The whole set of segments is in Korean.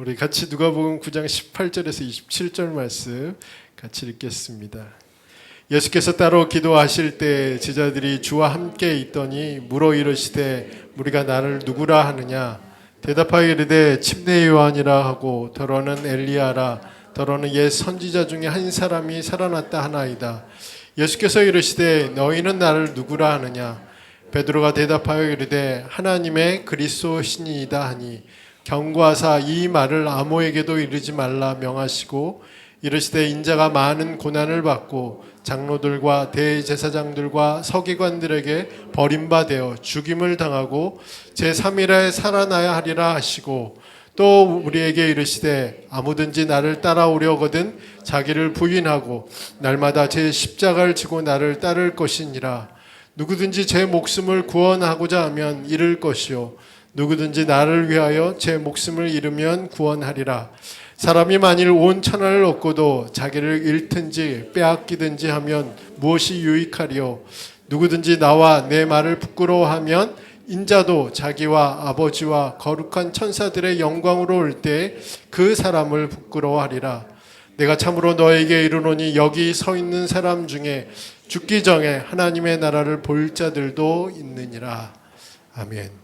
우리 같이 누가복음 9장 18절에서 27절 말씀 같이 읽겠습니다. 예수께서 따로 기도하실 때 제자들이 주와 함께 있더니 물어 이르시되 무리가 나를 누구라 하느냐? 대답하여 이르되 침례 요한이라 하고 더러는 엘리야라 더러는 옛 선지자 중에 한 사람이 살아났다 하나이다. 예수께서 이르시되 너희는 나를 누구라 하느냐? 베드로가 대답하여 이르되 하나님의 그리스도시니이다 하니 경고하사 이 말을 아무에게도 이르지 말라 명하시고 이르시되 인자가 많은 고난을 받고 장로들과 대제사장들과 서기관들에게 버림받아 죽임을 당하고 제3일에 살아나야 하리라 하시고 또 우리에게 이르시되 아무든지 나를 따라오려거든 자기를 부인하고 날마다 제 십자가를 지고 나를 따를 것이니라. 누구든지 제 목숨을 구원하고자 하면 잃을 것이요 누구든지 나를 위하여 제 목숨을 잃으면 구원하리라. 사람이 만일 온 천하를 얻고도 자기를 잃든지 빼앗기든지 하면 무엇이 유익하리요? 누구든지 나와 내 말을 부끄러워하면 인자도 자기와 아버지와 거룩한 천사들의 영광으로 올 때 그 사람을 부끄러워하리라. 내가 참으로 너에게 이르노니 여기 서 있는 사람 중에 죽기 전에 하나님의 나라를 볼 자들도 있느니라. 아멘.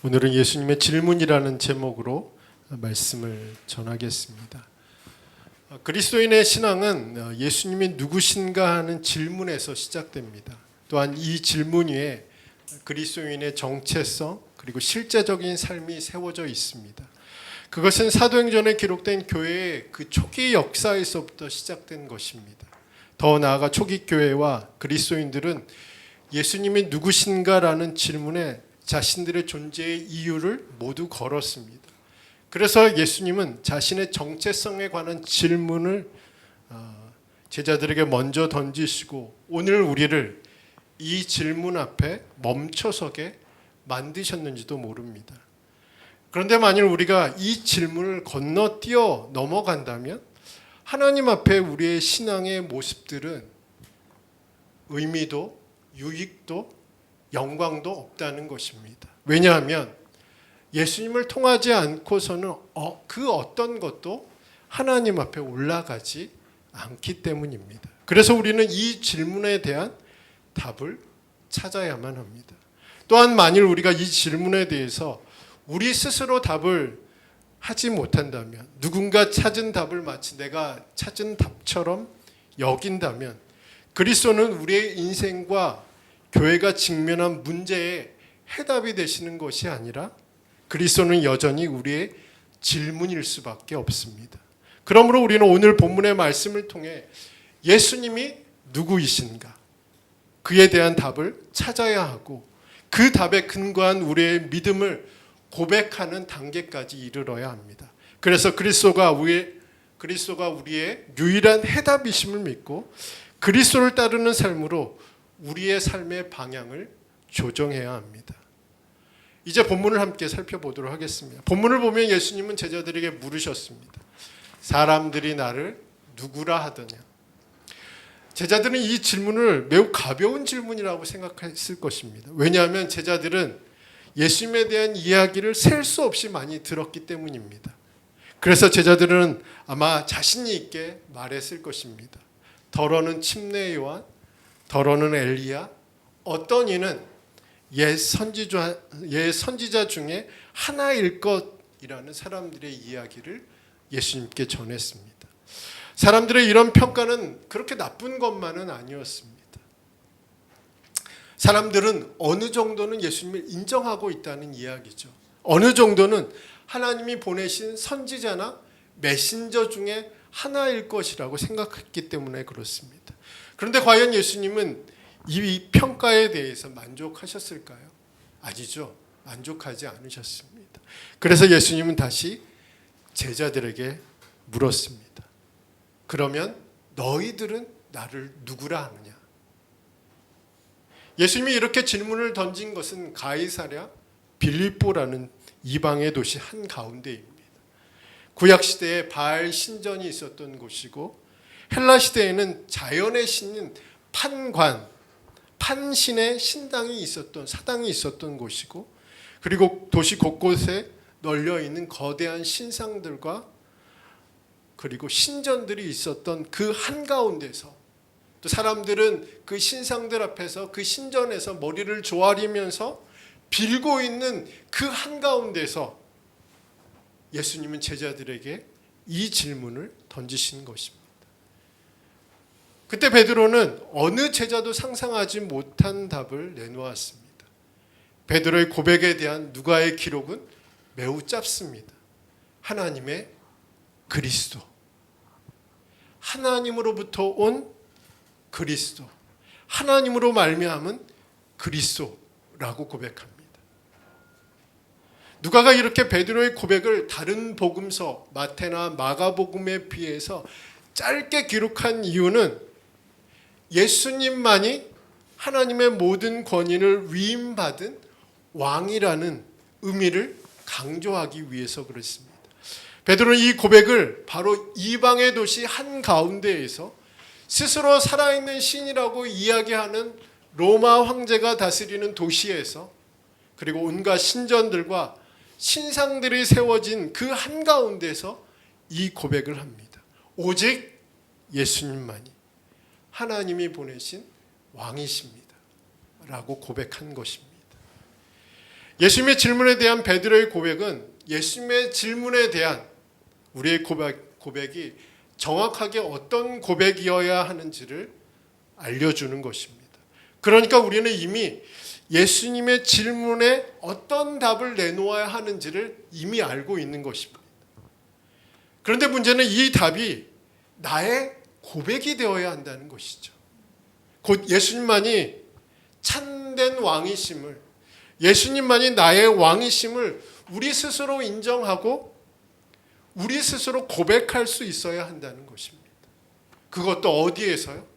오늘은 예수님의 질문이라는 제목으로 말씀을 전하겠습니다. 그리스도인의 신앙은 예수님이 누구신가 하는 질문에서 시작됩니다. 또한 이 질문 위에 그리스도인의 정체성 그리고 실제적인 삶이 세워져 있습니다. 그것은 사도행전에 기록된 교회의 그 초기 역사에서부터 시작된 것입니다. 더 나아가 초기 교회와 그리스도인들은 예수님이 누구신가라는 질문에 자신들의 존재의 이유를 모두 걸었습니다. 그래서 예수님은 자신의 정체성에 관한 질문을 제자들에게 먼저 던지시고 오늘 우리를 이 질문 앞에 멈춰서게 만드셨는지도 모릅니다. 그런데 만일 우리가 이 질문을 건너뛰어 넘어간다면 하나님 앞에 우리의 신앙의 모습들은 의미도 유익도 영광도 없다는 것입니다. 왜냐하면 예수님을 통하지 않고서는 그 어떤 것도 하나님 앞에 올라가지 않기 때문입니다. 그래서 우리는 이 질문에 대한 답을 찾아야만 합니다. 또한 만일 우리가 이 질문에 대해서 우리 스스로 답을 하지 못한다면 누군가 찾은 답을 마치 내가 찾은 답처럼 여긴다면 그리스도는 우리의 인생과 교회가 직면한 문제에 해답이 되시는 것이 아니라 그리스도는 여전히 우리의 질문일 수밖에 없습니다. 그러므로 우리는 오늘 본문의 말씀을 통해 예수님이 누구이신가 그에 대한 답을 찾아야 하고 그 답에 근거한 우리의 믿음을 고백하는 단계까지 이르러야 합니다. 그래서 그리스도가 우리의 유일한 해답이심을 믿고 그리스도를 따르는 삶으로 우리의 삶의 방향을 조정해야 합니다. 이제 본문을 함께 살펴보도록 하겠습니다. 본문을 보면 예수님은 제자들에게 물으셨습니다. 사람들이 나를 누구라 하더냐? 제자들은 이 질문을 매우 가벼운 질문이라고 생각했을 것입니다. 왜냐하면 제자들은 예수님에 대한 이야기를 셀 수 없이 많이 들었기 때문입니다. 그래서 제자들은 아마 자신 있게 말했을 것입니다. 더러는 침례 요한, 더러는 엘리야, 어떤 이는 옛 선지자 중에 하나일 것이라는 사람들의 이야기를 예수님께 전했습니다. 사람들의 이런 평가는 그렇게 나쁜 것만은 아니었습니다. 사람들은 어느 정도는 예수님을 인정하고 있다는 이야기죠. 어느 정도는 하나님이 보내신 선지자나 메신저 중에 하나일 것이라고 생각했기 때문에 그렇습니다. 그런데 과연 예수님은 이 평가에 대해서 만족하셨을까요? 아니죠. 만족하지 않으셨습니다. 그래서 예수님은 다시 제자들에게 물었습니다. 그러면 너희들은 나를 누구라 하느냐? 예수님이 이렇게 질문을 던진 것은 가이사랴 빌립보라는 이방의 도시 한가운데입니다. 구약시대에 바알 신전이 있었던 곳이고 헬라 시대에는 자연의 신인 판신의 신당이 있었던 사당이 있었던 곳이고 그리고 도시 곳곳에 널려 있는 거대한 신상들과 그리고 신전들이 있었던 그 한가운데서, 또 사람들은 그 신상들 앞에서, 그 신전에서 머리를 조아리면서 빌고 있는 그 한가운데서 예수님은 제자들에게 이 질문을 던지신 것입니다. 그때 베드로는 어느 제자도 상상하지 못한 답을 내놓았습니다. 베드로의 고백에 대한 누가의 기록은 매우 짧습니다. 하나님의 그리스도, 하나님으로부터 온 그리스도, 하나님으로 말미암은 그리스도라고 고백합니다. 누가가 이렇게 베드로의 고백을 다른 복음서 마태나 마가복음에 비해서 짧게 기록한 이유는 예수님만이 하나님의 모든 권위를 위임받은 왕이라는 의미를 강조하기 위해서 그렇습니다. 베드로는 이 고백을 바로 이방의 도시 한가운데에서 스스로 살아있는 신이라고 이야기하는 로마 황제가 다스리는 도시에서, 그리고 온갖 신전들과 신상들이 세워진 그 한가운데서 이 고백을 합니다. 오직 예수님만이 하나님이 보내신 왕이십니다 라고 고백한 것입니다. 예수님의 질문에 대한 베드로의 고백은 예수님의 질문에 대한 우리의 고백이 정확하게 어떤 고백이어야 하는지를 알려주는 것입니다. 그러니까 우리는 이미 예수님의 질문에 어떤 답을 내놓아야 하는지를 이미 알고 있는 것입니다. 그런데 문제는 이 답이 나의 고백이 되어야 한다는 것이죠. 곧 예수님만이 참된 왕이심을, 예수님만이 나의 왕이심을 우리 스스로 인정하고 우리 스스로 고백할 수 있어야 한다는 것입니다. 그것도 어디에서요?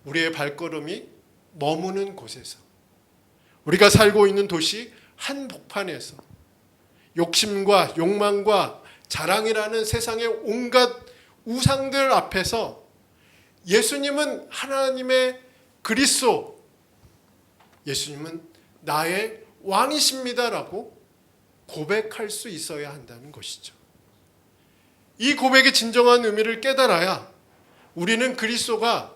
우리의 발걸음이 머무는 곳에서, 우리가 살고 있는 도시 한복판에서, 욕심과 욕망과 자랑이라는 세상의 온갖 우상들 앞에서 예수님은 하나님의 그리스도, 예수님은 나의 왕이십니다라고 고백할 수 있어야 한다는 것이죠. 이 고백의 진정한 의미를 깨달아야 우리는 그리스도가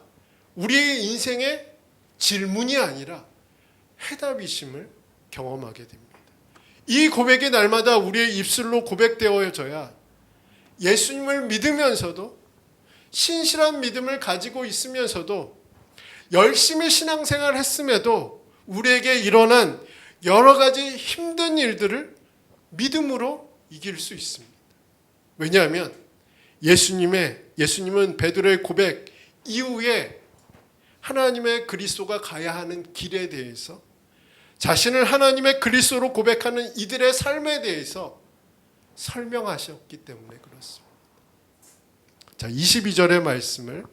우리의 인생의 질문이 아니라 해답이심을 경험하게 됩니다. 이 고백이 날마다 우리의 입술로 고백되어져야 예수님을 믿으면서도, 신실한 믿음을 가지고 있으면서도, 열심히 신앙생활을 했음에도 우리에게 일어난 여러 가지 힘든 일들을 믿음으로 이길 수 있습니다. 왜냐하면 예수님은 베드로의 고백 이후에 하나님의 그리스도가 가야 하는 길에 대해서, 자신을 하나님의 그리스도로 고백하는 이들의 삶에 대해서 설명하셨기 때문에 그렇습니다. 자, 22절의 말씀을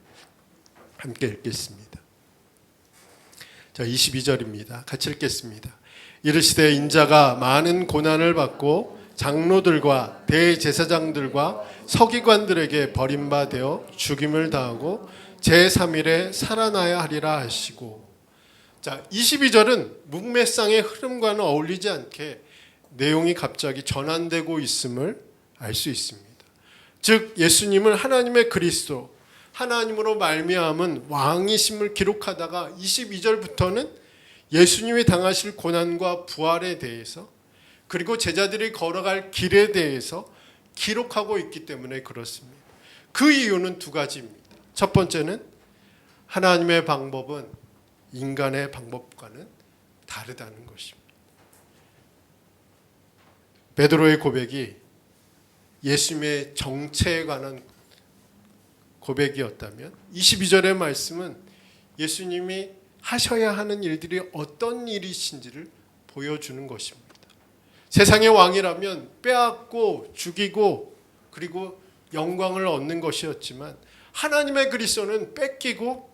함께 읽겠습니다. 자, 22절입니다. 같이 읽겠습니다. 이르시되 인자가 많은 고난을 받고 장로들과 대제사장들과 서기관들에게 버림받아 죽임을 당하고 제3일에 살아나야 하리라 하시고. 자, 22절은 문맥상의 흐름과는 어울리지 않게 내용이 갑자기 전환되고 있음을 알 수 있습니다. 즉 예수님을 하나님의 그리스도, 하나님으로 말미암은 왕이심을 기록하다가 22절부터는 예수님이 당하실 고난과 부활에 대해서, 그리고 제자들이 걸어갈 길에 대해서 기록하고 있기 때문에 그렇습니다. 그 이유는 두 가지입니다. 첫 번째는 하나님의 방법은 인간의 방법과는 다르다는 것입니다. 베드로의 고백이 예수님의 정체에 관한 고백이었다면 22절의 말씀은 예수님이 하셔야 하는 일들이 어떤 일이신지를 보여주는 것입니다. 세상의 왕이라면 빼앗고 죽이고 그리고 영광을 얻는 것이었지만 하나님의 그리스도는 뺏기고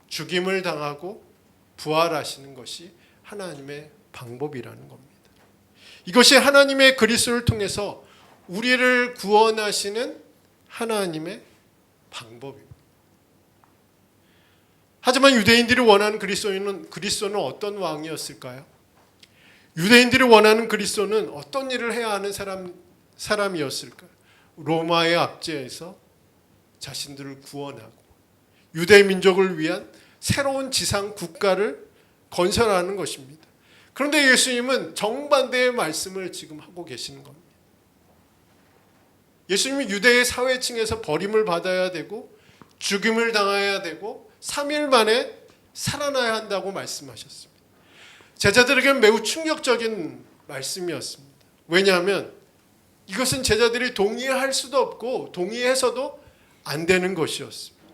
죽임을 당하고 부활하시는 것이 하나님의 방법이라는 겁니다. 이것이 하나님의 그리스도를 통해서 우리를 구원하시는 하나님의 방법입니다. 하지만 유대인들이 원하는 그리스도는 어떤 왕이었을까요? 유대인들이 원하는 그리스도는 어떤 일을 해야 하는 사람이었을까? 로마의 압제에서 자신들을 구원하고 유대 민족을 위한 새로운 지상 국가를 건설하는 것입니다. 그런데 예수님은 정반대의 말씀을 지금 하고 계시는 겁니다. 예수님은 유대의 사회층에서 버림을 받아야 되고 죽임을 당해야 되고 3일 만에 살아나야 한다고 말씀하셨습니다. 제자들에게는 매우 충격적인 말씀이었습니다. 왜냐하면 이것은 제자들이 동의할 수도 없고 동의해서도 안 되는 것이었습니다.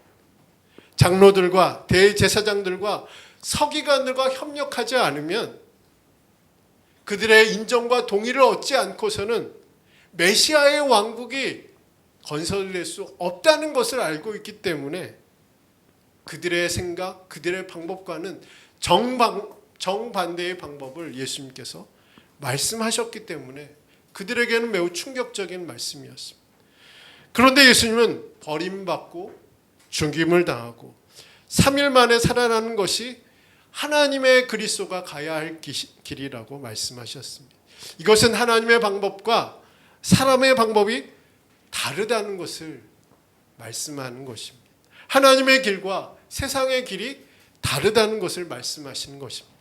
장로들과 대제사장들과 서기관들과 협력하지 않으면 그들의 인정과 동의를 얻지 않고서는 메시아의 왕국이 건설될 수 없다는 것을 알고 있기 때문에 그들의 생각, 그들의 방법과는 정반대의 방법을 예수님께서 말씀하셨기 때문에 그들에게는 매우 충격적인 말씀이었습니다. 그런데 예수님은 버림받고 죽임을 당하고 3일 만에 살아나는 것이 하나님의 그리스도가 가야 할 길이라고 말씀하셨습니다. 이것은 하나님의 방법과 사람의 방법이 다르다는 것을 말씀하는 것입니다. 하나님의 길과 세상의 길이 다르다는 것을 말씀하시는 것입니다.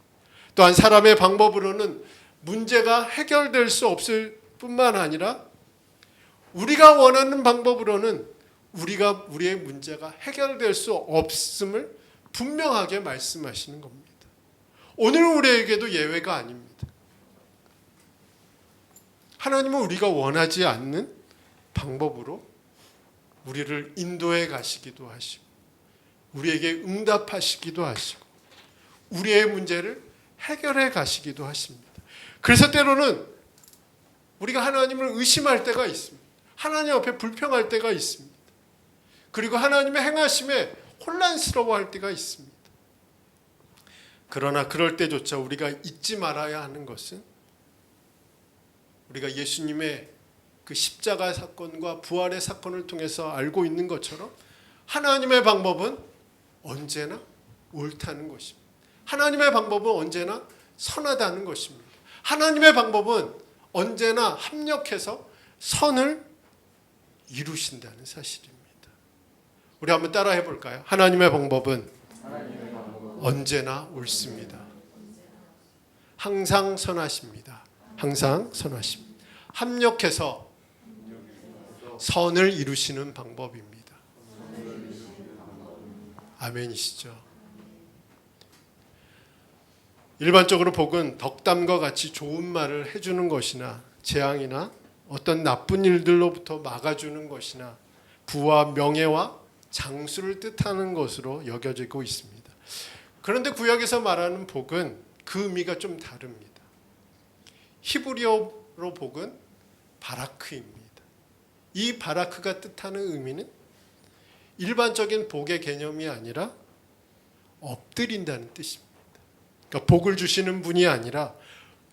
또한 사람의 방법으로는 문제가 해결될 수 없을 뿐만 아니라 우리가 원하는 방법으로는 우리의 문제가 해결될 수 없음을 분명하게 말씀하시는 겁니다. 오늘 우리에게도 예외가 아닙니다. 하나님은 우리가 원하지 않는 방법으로 우리를 인도해 가시기도 하시고 우리에게 응답하시기도 하시고 우리의 문제를 해결해 가시기도 하십니다. 그래서 때로는 우리가 하나님을 의심할 때가 있습니다. 하나님 앞에 불평할 때가 있습니다. 그리고 하나님의 행하심에 혼란스러워할 때가 있습니다. 그러나 그럴 때조차 우리가 잊지 말아야 하는 것은 우리가 예수님의 그 십자가 사건과 부활의 사건을 통해서 알고 있는 것처럼 하나님의 방법은 언제나 옳다는 것입니다. 하나님의 방법은 언제나 선하다는 것입니다. 하나님의 방법은 언제나 합력해서 선을 이루신다는 사실입니다. 우리 한번 따라해 볼까요? 하나님의 방법은 언제나 옳습니다. 항상 선하십니다. 항상 선하십니다. 합력해서 선을 이루시는 방법입니다. 아멘이시죠? 일반적으로 복은 덕담과 같이 좋은 말을 해주는 것이나 재앙이나 어떤 나쁜 일들로부터 막아주는 것이나 부와 명예와 장수를 뜻하는 것으로 여겨지고 있습니다. 그런데 구약에서 말하는 복은 그 의미가 좀 다릅니다. 히브리어로 복은 바라크입니다. 이 바라크가 뜻하는 의미는 일반적인 복의 개념이 아니라 엎드린다는 뜻입니다. 그러니까 복을 주시는 분이 아니라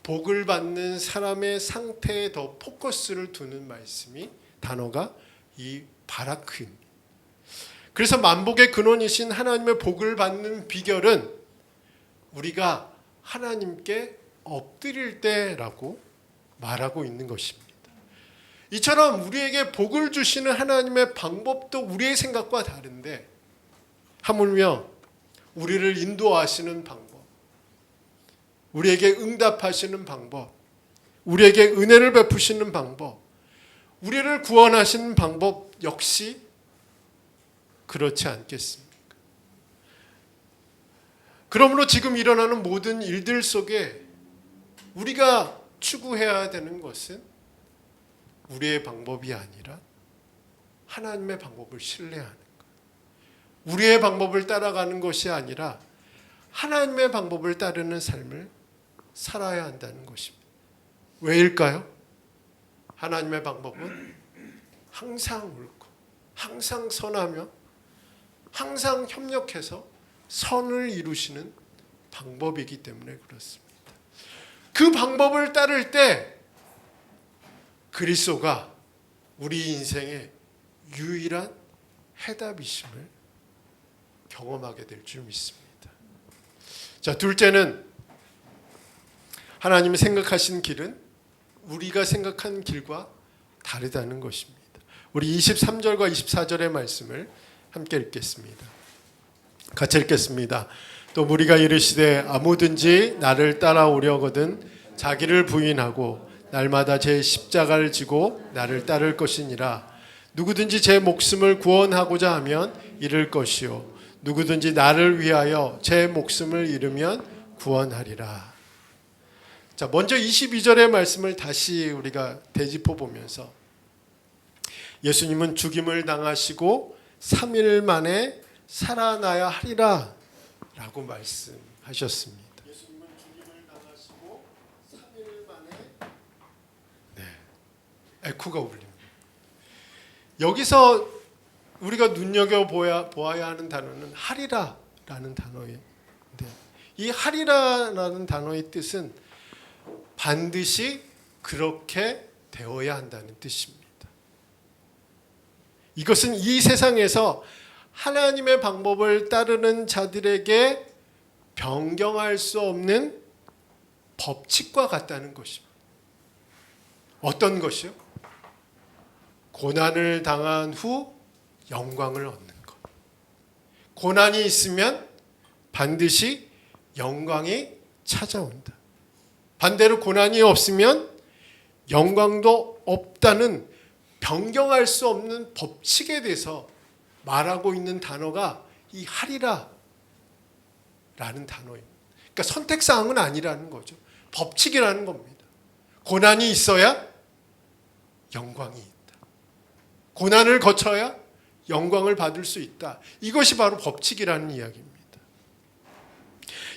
복을 받는 사람의 상태에 더 포커스를 두는 말씀이 단어가 이 바라크입니다. 그래서 만복의 근원이신 하나님의 복을 받는 비결은 우리가 하나님께 엎드릴 때라고 말하고 있는 것입니다. 이처럼 우리에게 복을 주시는 하나님의 방법도 우리의 생각과 다른데 하물며 우리를 인도하시는 방법, 우리에게 응답하시는 방법, 우리에게 은혜를 베푸시는 방법, 우리를 구원하시는 방법 역시 그렇지 않겠습니까? 그러므로 지금 일어나는 모든 일들 속에 우리가 추구해야 되는 것은 우리의 방법이 아니라 하나님의 방법을 신뢰하는 것. 우리의 방법을 따라가는 것이 아니라 하나님의 방법을 따르는 삶을 살아야 한다는 것입니다. 왜일까요? 하나님의 방법은 항상 옳고 항상 선하며 항상 협력해서 선을 이루시는 방법이기 때문에 그렇습니다. 그 방법을 따를 때 그리스도가 우리 인생의 유일한 해답이심을 경험하게 될 줄 믿습니다. 자, 둘째는 하나님이 생각하신 길은 우리가 생각한 길과 다르다는 것입니다. 우리 23절과 24절의 말씀을 함께 읽겠습니다. 같이 읽겠습니다. 또 무리가 이르시되 아무든지 나를 따라오려거든 자기를 부인하고 날마다 제 십자가를 지고 나를 따를 것이니라. 누구든지 제 목숨을 구원하고자 하면 잃을 것이요 누구든지 나를 위하여 제 목숨을 잃으면 구원하리라. 자, 먼저 22절의 말씀을 다시 우리가 되짚어 보면서 예수님은 죽임을 당하시고 3일 만에 살아나야 하리라 라고 말씀하셨습니다. 예수님은 죽임을 당하시고 3일 만에 에코가 울립니다. 여기서 우리가 눈여겨보아야 하는 단어는 하리라라는 단어인데, 이 하리라라는 단어의 뜻은 반드시 그렇게 되어야 한다는 뜻입니다. 이것은 이 세상에서 하나님의 방법을 따르는 자들에게 변경할 수 없는 법칙과 같다는 것입니다. 어떤 것이요? 고난을 당한 후 영광을 얻는 것. 고난이 있으면 반드시 영광이 찾아온다. 반대로 고난이 없으면 영광도 없다는 변경할 수 없는 법칙에 대해서 말하고 있는 단어가 이 하리라 라는 단어입니다. 그러니까 선택사항은 아니라는 거죠. 법칙이라는 겁니다. 고난이 있어야 영광이 있다. 고난을 거쳐야 영광을 받을 수 있다. 이것이 바로 법칙이라는 이야기입니다.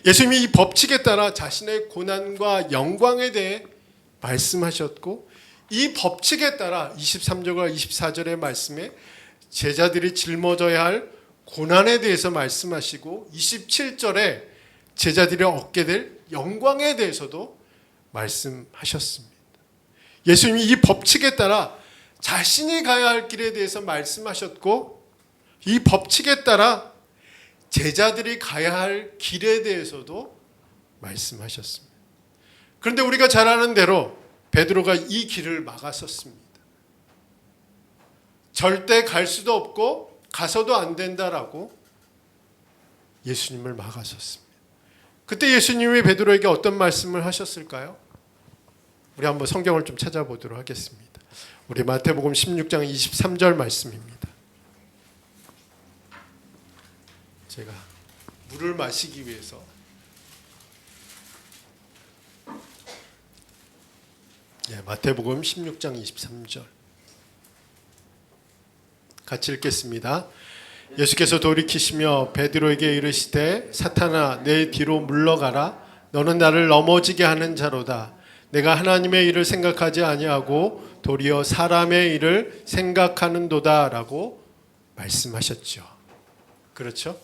예수님이 이 법칙에 따라 자신의 고난과 영광에 대해 말씀하셨고, 이 법칙에 따라 23절과 24절의 말씀에 제자들이 짊어져야 할 고난에 대해서 말씀하시고, 27절에 제자들이 얻게 될 영광에 대해서도 말씀하셨습니다. 예수님이 이 법칙에 따라 자신이 가야 할 길에 대해서 말씀하셨고, 이 법칙에 따라 제자들이 가야 할 길에 대해서도 말씀하셨습니다. 그런데 우리가 잘 아는 대로 베드로가 이 길을 막았었습니다. 절대 갈 수도 없고 가서도 안 된다라고 예수님을 막았었습니다. 그때 예수님이 베드로에게 어떤 말씀을 하셨을까요? 우리 한번 성경을 좀 찾아보도록 하겠습니다. 우리 마태복음 16장 23절 말씀입니다. 제가 물을 마시기 위해서 마태복음 16장 23절 같이 읽겠습니다. 예수께서 돌이키시며 베드로에게 이르시되 사탄아 내 뒤로 물러가라. 너는 나를 넘어지게 하는 자로다. 내가 하나님의 일을 생각하지 아니하고 도리어 사람의 일을 생각하는도다 라고 말씀하셨죠. 그렇죠?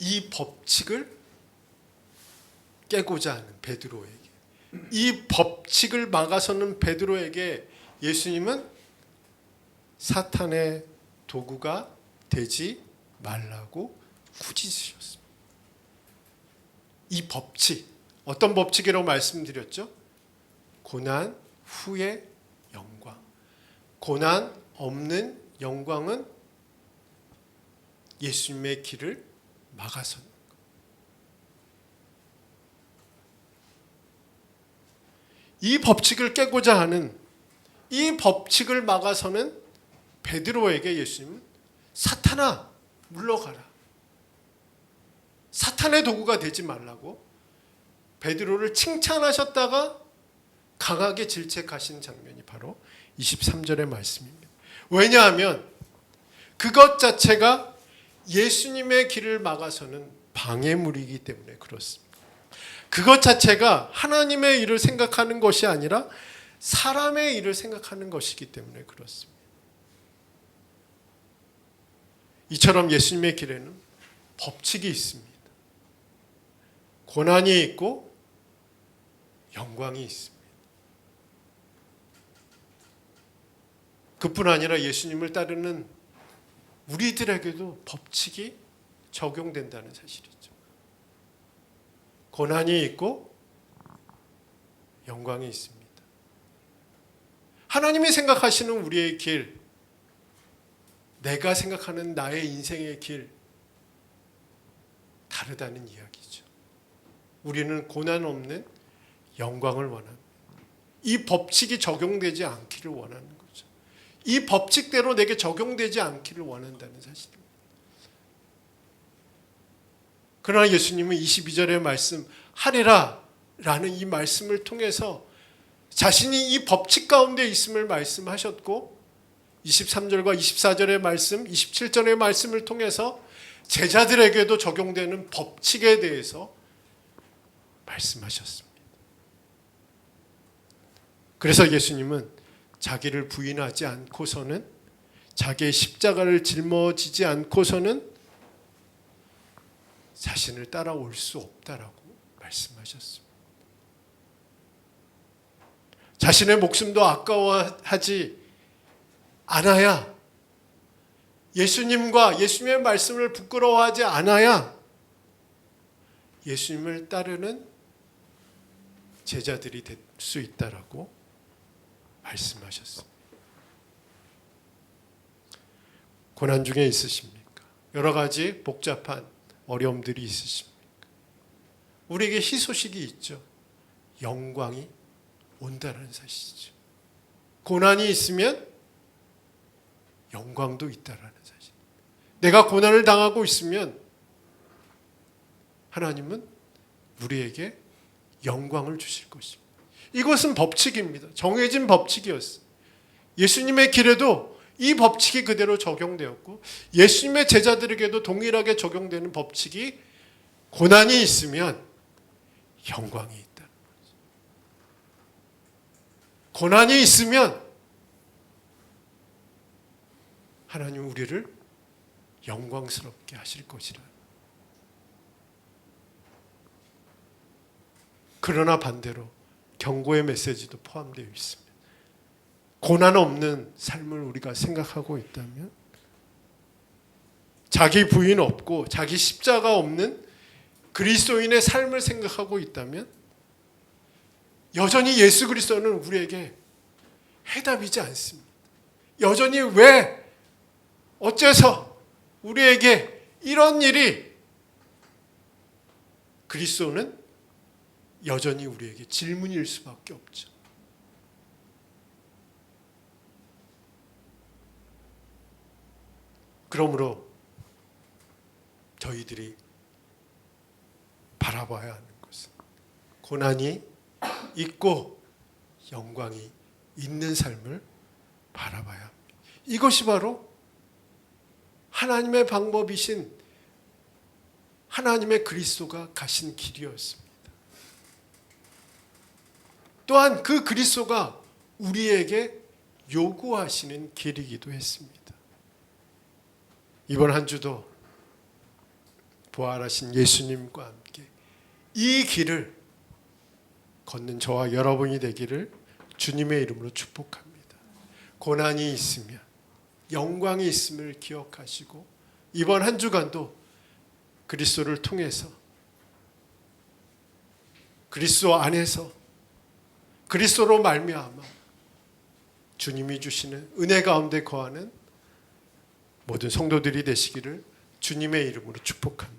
이 법칙을 깨고자 하는 베드로에게, 이 법칙을 막아서는 베드로에게 예수님은 사탄의 도구가 되지 말라고 꾸짖으셨습니다. 이 법칙, 어떤 법칙이라고 말씀드렸죠? 고난 후의 영광. 고난 없는 영광은 예수님의 길을 막아서는 것. 이 법칙을 깨고자 하는, 이 법칙을 막아서는 베드로에게 예수님은 사탄아 물러가라. 사탄의 도구가 되지 말라고 베드로를 칭찬하셨다가 강하게 질책하신 장면이 바로 23절의 말씀입니다. 왜냐하면 그것 자체가 예수님의 길을 막아서는 방해물이기 때문에 그렇습니다. 그것 자체가 하나님의 일을 생각하는 것이 아니라 사람의 일을 생각하는 것이기 때문에 그렇습니다. 이처럼 예수님의 길에는 법칙이 있습니다. 고난이 있고 영광이 있습니다. 그뿐 아니라 예수님을 따르는 우리들에게도 법칙이 적용된다는 사실이죠. 고난이 있고 영광이 있습니다. 하나님이 생각하시는 우리의 길, 내가 생각하는 나의 인생의 길, 다르다는 이야기죠. 우리는 고난 없는 영광을 원합니다. 이 법칙이 적용되지 않기를 원하는 거죠. 이 법칙대로 내게 적용되지 않기를 원한다는 사실입니다. 그러나 예수님은 22절의 말씀, 하리라 라는 이 말씀을 통해서 자신이 이 법칙 가운데 있음을 말씀하셨고, 23절과 24절의 말씀, 27절의 말씀을 통해서 제자들에게도 적용되는 법칙에 대해서 말씀하셨습니다. 그래서 예수님은 자기를 부인하지 않고서는, 자기의 십자가를 짊어지지 않고서는 자신을 따라올 수 없다라고 말씀하셨습니다. 자신의 목숨도 아까워하지 않아야, 예수님과 예수님의 말씀을 부끄러워하지 않아야 예수님을 따르는 제자들이 될 수 있다라고 말씀하셨습니다. 고난 중에 있으십니까? 여러 가지 복잡한 어려움들이 있으십니까? 우리에게 희소식이 있죠. 영광이 온다는 사실이죠. 고난이 있으면 영광도 있다라는 사실. 내가 고난을 당하고 있으면 하나님은 우리에게 영광을 주실 것입니다. 이것은 법칙입니다. 정해진 법칙이었어요. 예수님의 길에도 이 법칙이 그대로 적용되었고, 예수님의 제자들에게도 동일하게 적용되는 법칙이, 고난이 있으면 영광이 있다는 거죠. 고난이 있으면 하나님 우리를 영광스럽게 하실 것이라. 그러나 반대로 경고의 메시지도 포함되어 있습니다. 고난 없는 삶을 우리가 생각하고 있다면, 자기 부인 없고 자기 십자가 없는 그리스도인의 삶을 생각하고 있다면, 여전히 예수 그리스도는 우리에게 해답이지 않습니다. 여전히 왜, 어째서 우리에게 이런 일이, 그리스도는 여전히 우리에게 질문일 수밖에 없죠. 그러므로 저희들이 바라봐야 하는 것은, 고난이 있고 영광이 있는 삶을 바라봐야 합니다. 이것이 바로 하나님의 방법이신 하나님의 그리스도가 가신 길이었습니다. 또한 그 그리스도가 우리에게 요구하시는 길이기도 했습니다. 이번 한 주도 부활하신 예수님과 함께 이 길을 걷는 저와 여러분이 되기를 주님의 이름으로 축복합니다. 고난이 있으면 영광이 있음을 기억하시고, 이번 한 주간도 그리스도를 통해서, 그리스도 안에서, 그리스도로 말미암아 주님이 주시는 은혜 가운데 거하는 모든 성도들이 되시기를 주님의 이름으로 축복합니다.